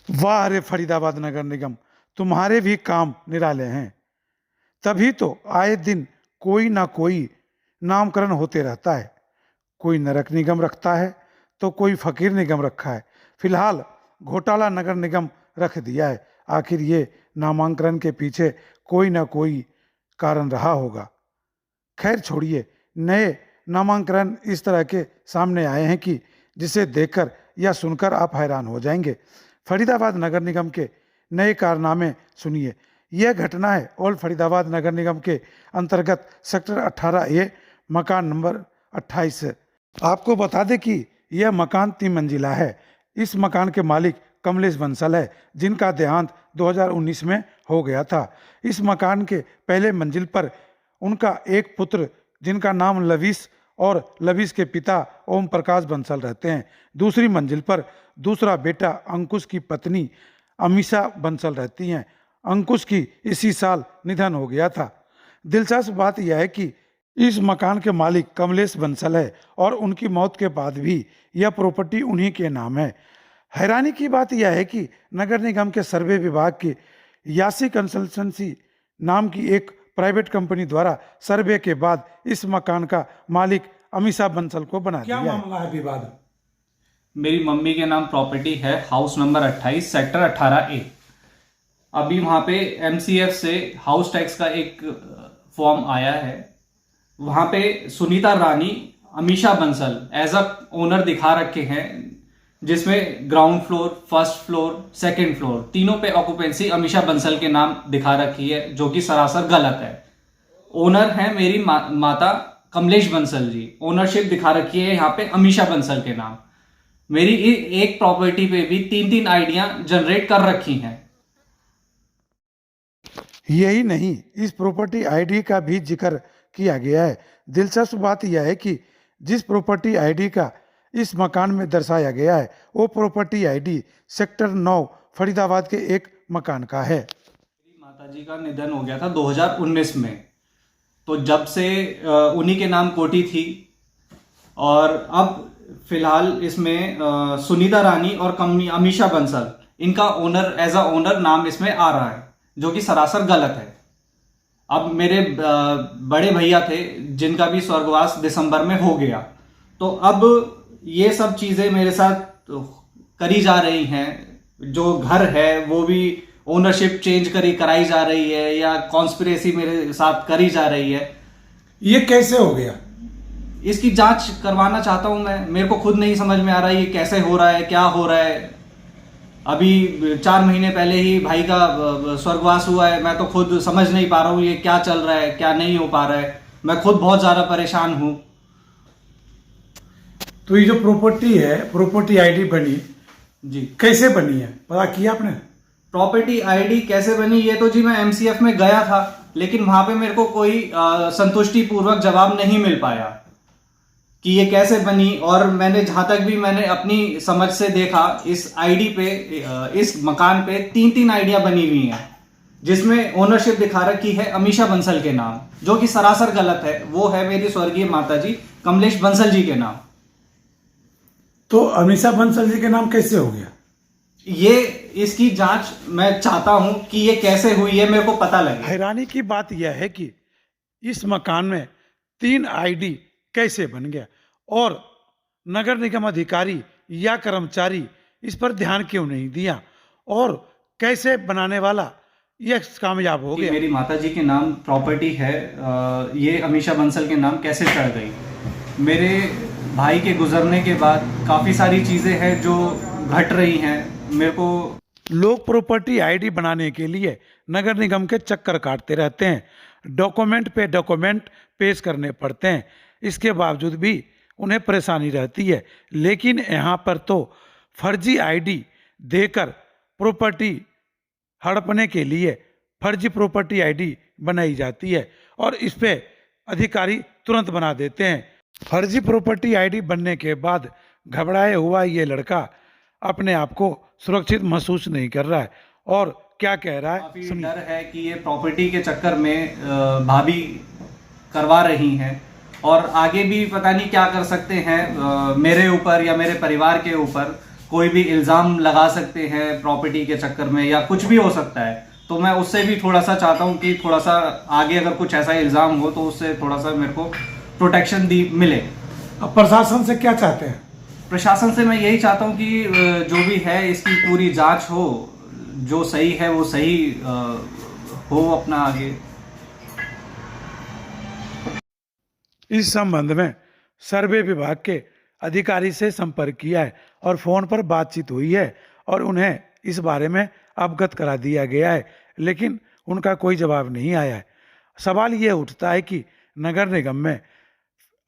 वाह रे फरीदाबाद नगर निगम, तुम्हारे भी काम निराले हैं। तभी तो आए दिन कोई ना कोई नामकरण होते रहता है। कोई नरक निगम रखता है तो कोई फकीर निगम रखा है। फिलहाल घोटाला नगर निगम रख दिया है। आखिर ये नामांकन के पीछे कोई ना कोई कारण रहा होगा। खैर छोड़िए, नए नामांकन इस तरह के सामने आए हैं कि जिसे देखकर या सुनकर आप हैरान हो जाएंगे। फरीदाबाद नगर निगम के नए कारनामे सुनिए। यह घटना है ओल्ड फरीदाबाद नगर निगम के अंतर्गत सेक्टर 18A मकान नंबर 28 से। आपको बता दें कि यह मकान 3 मंजिला है। इस मकान के मालिक कमलेश बंसल है, जिनका देहांत 2019 में हो गया था। इस मकान के पहले मंजिल पर उनका एक पुत्र, जिनका नाम लवीस और लवीस के पिता ओम प्रकाश बंसल रहते हैं। दूसरी मंजिल पर दूसरा बेटा अंकुश की पत्नी अमीषा बंसल रहती हैं। अंकुश की इसी साल निधन हो गया था। दिलचस्प बात यह है कि इस मकान के मालिक कमलेश बंसल है और उनकी मौत के बाद भी यह प्रॉपर्टी उन्हीं के नाम है। हैरानी की बात यह है कि नगर निगम के सर्वे विभाग की यासी कंसल्टेंसी नाम की एक प्राइवेट कंपनी द्वारा सर्वे के बाद इस मकान का मालिक अमीषा बंसल को बना दिया। क्या मामला है विवाद? मेरी मम्मी के नाम प्रॉपर्टी है, हाउस नंबर 28 सेक्टर 18A। अभी वहाँ पे MCF से हाउस टैक्स का एक फॉर्म आया है। वहाँ पे Sunita Rani, Amisha Bansal as a owner दिखा रखे हैं, जिसमें ground floor, first floor, second floor तीनों पे ऑक्यूपेंसी अमीषा बंसल के नाम दिखा रखी है, जो कि सरासर गलत है। ओनर है मेरी माता कमलेश बंसल जी। ओनरशिप दिखा रखी है यहाँ पे अमीषा बंसल के नाम। मेरी एक प्रॉपर्टी पे भी 3-3 आइडिया जनरेट कर रखी हैं। यही नहीं, इस प्रॉपर्टी आईडी का भी जिक्र किया गया है। दिलचस्प बात यह है कि जिस प्रॉपर्टी आईडी का इस मकान में दर्शाया गया है, वो प्रॉपर्टी आईडी सेक्टर 9 फरीदाबाद के एक मकान का है। मेरी माताजी का निधन हो गया था 2019 में, तो जब से उन्हीं के नाम कोठी थी। और अब फिलहाल इसमें सुनीता रानी और अमीषा बंसल, इनका ओनर एज अ ओनर नाम इसमें आ रहा है, जो कि सरासर गलत है। अब मेरे बड़े भैया थे, जिनका भी स्वर्गवास दिसंबर में हो गया, तो अब ये सब चीजें मेरे साथ करी जा रही हैं। जो घर है वो भी ओनरशिप चेंज कराई जा रही है, या कॉन्स्पिरेसी मेरे साथ करी जा रही है। ये कैसे हो गया? इसकी जांच करवाना चाहता हूं मैं। मेरे को खुद नहीं समझ में आ रहा है ये कैसे हो रहा है, क्या हो रहा है। अभी 4 महीने पहले ही भाई का स्वर्गवास हुआ है। मैं तो खुद समझ नहीं पा रहा हूँ ये क्या चल रहा है, क्या नहीं हो पा रहा है। मैं खुद बहुत ज्यादा परेशान हूँ। तो ये जो प्रॉपर्टी है, प्रॉपर्टी आईडी बनी जी, कैसे बनी है, पता किया आपने? प्रॉपर्टी आईडी कैसे बनी, ये तो जी मैं MCF में गया था, लेकिन वहां पे मेरे को कोई संतुष्टि पूर्वक जवाब नहीं मिल पाया कि ये कैसे बनी। और मैंने जहां तक भी मैंने अपनी समझ से देखा, इस आईडी पे, इस मकान पे 3-3 आइडिया बनी हुई हैं, जिसमें ओनरशिप दिखा रखी है अमीषा बंसल के नाम, जो कि सरासर गलत है। वो है मेरी स्वर्गीय माताजी कमलेश बंसल जी के नाम। तो अमीषा बंसल जी के नाम कैसे हो गया? ये इसकी जांच मैं चाहता हूं कि ये कैसे हुई है, मेरे को पता लगे। हैरानी की बात यह है कि इस मकान में 3 आईडी कैसे बन गया और नगर निगम अधिकारी या कर्मचारी इस पर ध्यान क्यों नहीं दिया, और कैसे बनाने वाला यह कामयाब हो गया। मेरी माताजी के नाम प्रॉपर्टी है, ये अमीषा बंसल के नाम कैसे चढ़ गई। मेरे भाई के गुजरने के बाद काफ़ी सारी चीज़ें हैं जो घट रही हैं। मेरे को लोग प्रॉपर्टी आईडी बनाने के लिए नगर निगम के चक्कर काटते रहते हैं, डॉक्यूमेंट पे डॉक्यूमेंट पेश करने पड़ते हैं। इसके बावजूद भी उन्हें परेशानी रहती है। लेकिन यहाँ पर तो फर्जी आईडी देकर प्रॉपर्टी हड़पने के लिए फर्जी प्रॉपर्टी आईडी बनाई जाती है और इस पे अधिकारी तुरंत बना देते हैं। फर्जी प्रॉपर्टी आईडी बनने के बाद घबराया हुआ ये लड़का अपने आप को सुरक्षित महसूस नहीं कर रहा है और क्या कह रहा है काफी सुनिए। डर है कि ये प्रॉपर्टी के चक्कर में भाभी करवा रही हैं, और आगे भी पता नहीं क्या कर सकते हैं मेरे ऊपर या मेरे परिवार के ऊपर। कोई भी इल्ज़ाम लगा सकते हैं प्रॉपर्टी के चक्कर में, या कुछ भी हो सकता है। तो मैं उससे भी थोड़ा सा चाहता हूँ कि थोड़ा सा आगे अगर कुछ ऐसा इल्ज़ाम हो तो उससे थोड़ा सा मेरे को प्रोटेक्शन दी मिले। अब प्रशासन से क्या चाहते हैं? प्रशासन से मैं यही चाहता हूँ कि जो भी है इसकी पूरी जांच हो, जो सही है वो सही हो अपना आगे। इस संबंध में सर्वे विभाग के अधिकारी से संपर्क किया है और फोन पर बातचीत हुई है और उन्हें इस बारे में अवगत करा दिया गया है, लेकिन उनका कोई जवाब नहीं आया है। सवाल ये उठता है कि नगर निगम में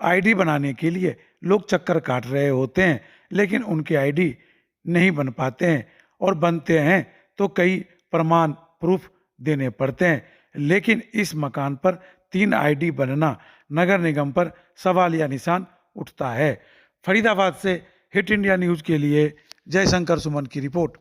आईडी बनाने के लिए लोग चक्कर काट रहे होते हैं, लेकिन उनके आईडी नहीं बन पाते हैं, और बनते हैं तो कई प्रमाण प्रूफ देने पड़ते हैं। लेकिन इस मकान पर 3 आईडी बनना नगर निगम पर सवालिया निशान उठता है। फरीदाबाद से हिट इंडिया न्यूज़ के लिए जयशंकर सुमन की रिपोर्ट।